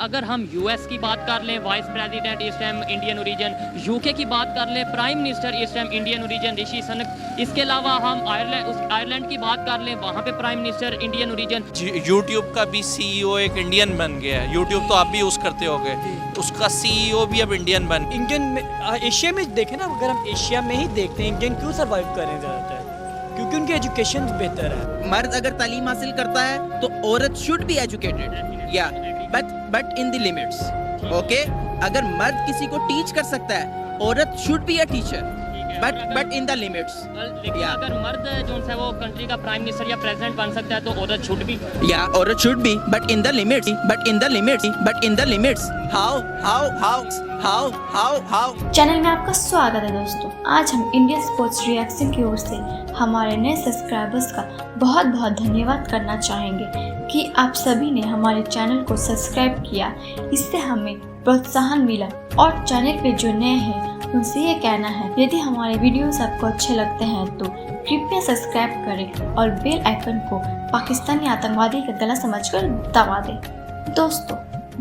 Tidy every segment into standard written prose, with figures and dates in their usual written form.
अगर हम यूएस की बात कर लें, वाइस प्रेसिडेंट इस टाइम इंडियन ओरिजिन, यूके की बात कर लें, प्राइम मिनिस्टर इस time Indian origin Rishi Sunak, इसके अलावा हम आयरलैंड की बात कर लें, वहाँ पे prime minister Indian origin. YouTube का भी सीईओ एक इंडियन बन गया है। यूट्यूब तो आप भी यूज़ करते होगे, उसका सीईओ भी अब इंडियन बन। इंडियन में एशिया में देखें ना, अगर हम एशिया में ही देखते हैं इंडियन क्यों सर्वाइव कर रहे हैं ज़्यादातर, क्योंकि उनकी एजुकेशन बेहतर है। मर्द अगर तालीम हासिल करता है तो औरत शुड बी एजुकेटेड, या but in the limits. Okay, अगर मर्द किसी को टीच कर सकता है, औरत should be a teacher, but in the limits. लेकिन अगर मर्द जो है वो कंट्री का प्राइम मिनिस्टर या प्रेसिडेंट बन सकता है तो औरत शुड भी, या औरत should be, but in the limits, but in the limits, but in the limits. How channel में आपका स्वागत है दोस्तों। आज हम इंडियन स्पोर्ट्स रिएक्शन की ओर से हमारे नए सब्सक्राइबर्स का बहुत बहुत धन्यवाद करना चाहेंगे कि आप सभी ने हमारे चैनल को सब्सक्राइब किया, इससे हमें प्रोत्साहन मिला। और चैनल पे जो नए हैं उनसे ये कहना है, यदि हमारे वीडियोस आपको अच्छे लगते हैं तो कृपया सब्सक्राइब करें और बेल आइकन को पाकिस्तानी आतंकवादी का गला समझकर दबा दें। दोस्तों,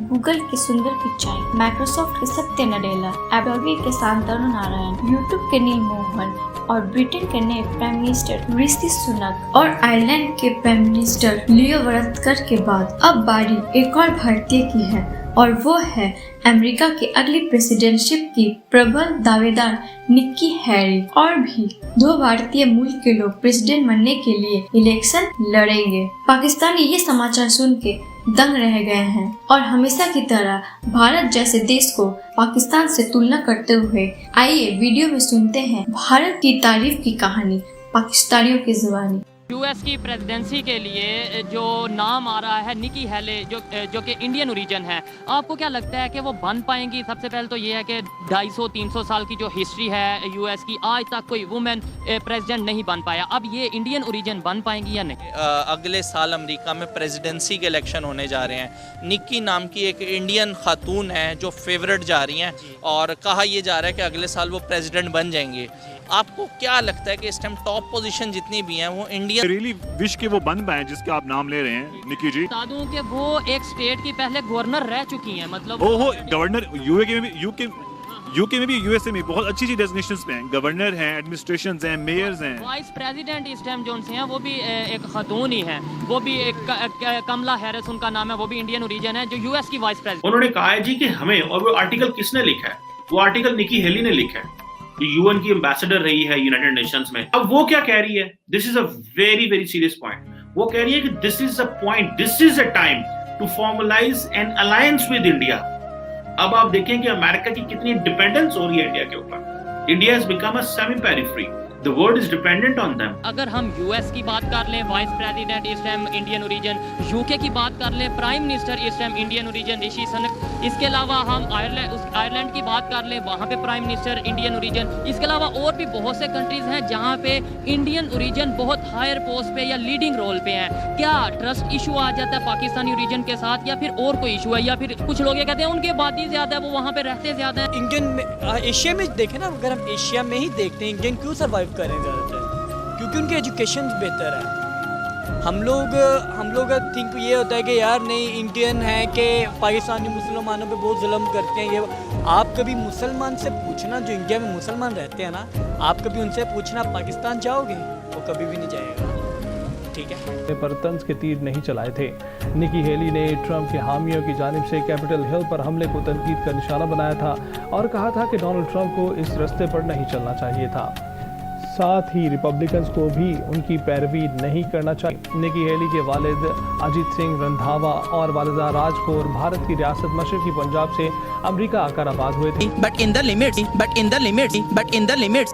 गूगल के सुंदर पिचाई, माइक्रोसॉफ्ट के सत्य नडेला, एडोबी के शांतनु नारायण, यूट्यूब के नील मोहन और ब्रिटेन के नए प्राइम मिनिस्टर ऋषि सुनक और आयरलैंड के प्राइम मिनिस्टर लियो वरदकर के बाद अब बारी एक और भारतीय की है, और वो है अमेरिका की अगली प्रेसिडेंटशिप की प्रबल दावेदार निक्की हैली। और भी 2 भारतीय मूल के लोग प्रेसिडेंट बनने के लिए इलेक्शन लड़ेंगे। पाकिस्तानी ये समाचार सुन के दंग रह गए हैं और हमेशा की तरह भारत जैसे देश को पाकिस्तान से तुलना करते हुए आइए वीडियो में सुनते हैं भारत की तारीफ की कहानी पाकिस्तानियों की जुबानी। यूएस की प्रेसिडेंसी के लिए जो नाम आ रहा है निक्की हैले, जो कि इंडियन ओरिजिन है, आपको क्या लगता है कि वो बन पाएंगी? सबसे पहले तो ये है कि 250-300 साल की जो हिस्ट्री है यूएस की, आज तक कोई वुमेन प्रेसिडेंट नहीं बन पाया। अब ये इंडियन ओरिजिन बन पाएंगी या नहीं? अगले साल अमेरिका में प्रेसिडेंसी के इलेक्शन होने जा रहे हैं। निक्की नाम की एक इंडियन खातून है जो फेवरेट जा रही हैं और कहा यह जा रहा है कि अगले साल वो प्रेसिडेंट बन जाएंगे। आपको क्या लगता है कि इस टाइम टॉप पोजीशन जितनी भी हैं वो इंडिया रियली विश के वो बन पाए जिसके आप नाम ले रहे हैं निक्की जी? बता दूं कि वो एक स्टेट की पहले गवर्नर रह चुकी हैं, मतलब ओहो, गवर्नर यूके में भी, यूके में भी, यूएसए में बहुत अच्छी डेजिग्नेशंस पे हैं, गवर्नर हैं, एडमिनिस्ट्रेशंस हैं, मेयर्स हैं। वाइस प्रेसिडेंट इस टाइम जो हैं वो भी एक खातून ही हैं, वो भी एक कमला हैरिस उनका नाम है, वो भी इंडियन ओरिजिन है, जो यूएस की वाइस प्रेसिडेंट। उन्होंने कहा है जी कि हमें, और वो आर्टिकल किसने लिखा है? वो आर्टिकल निक्की हेली ने लिखा है, जो यूएन की एम्बेसडर रही है यूनाइटेड नेशंस में। अब वो क्या कह रही है? This is a very very serious point. वो कह रही है कि this is a point, this is a time to formalize an alliance with India. अब आप देखें कि अमेरिका की कितनी डिपेंडेंस हो रही है इंडिया के ऊपर। India has become a semi periphery, the world is dependent on them. अगर हम यूएस की बात कर लें, वाइस प्रेसिडेंट इस टाइम इंडियन ओरिजिन, यूके की बात कर लें, प्राइम मिनिस्टर इस time Indian origin Rishi Sunak, इसके अलावा हम आयरलैंड की बात कर लें, वहाँ पे प्राइम मिनिस्टर इंडियन ओरिजिन, इसके अलावा और भी बहुत से कंट्रीज हैं जहाँ पे इंडियन ओरिजिन बहुत हायर पोस्ट पे या लीडिंग रोल पे हैं। क्या ट्रस्ट इशू आ जाता है पाकिस्तानी ओरिजिन के साथ, या फिर और कोई इशू है, या फिर कुछ लोग ये कहते हैं उनकी आबादी ज्यादा है, वो वहाँ पे रहते ज्यादा है? इंडियन में एशिया में देखें ना, अगर हम एशिया में ही देखते हैं इंडियन क्यों सर्वाइव कर रहे हैं ज़्यादातर, क्योंकि उनकी एजुकेशन बेहतर है। हम लोग थिंक ये होता है कि यार नहीं, इंडियन है कि पाकिस्तानी मुसलमानों पे बहुत जुल्म करते हैं। ये आप कभी मुसलमान से पूछना, जो इंडिया में मुसलमान रहते हैं ना, आप कभी उनसे पूछना पाकिस्तान जाओगे, वो कभी भी नहीं जाएगा। ठीक है, पर तंज के तीर नहीं चलाए थे। निक्की हेली ने ट्रंप के हामियों की जानिब से कैपिटल हिल पर हमले को तनकीद का निशाना बनाया था और कहा था कि डोनाल्ड ट्रंप को इस रास्ते पर नहीं चलना चाहिए था। साथ ही रिपब्लिकन्स को भी उनकी पैरवी नहीं करना चाहिए। निक्की हेली के वालिद अजीत सिंह रंधावा और वालिदा राज कौर भारत की रियासत मशरकी पंजाब से अमेरिका आकर आबाद हुए थे। But in the limits, but in the limits, but in the limits.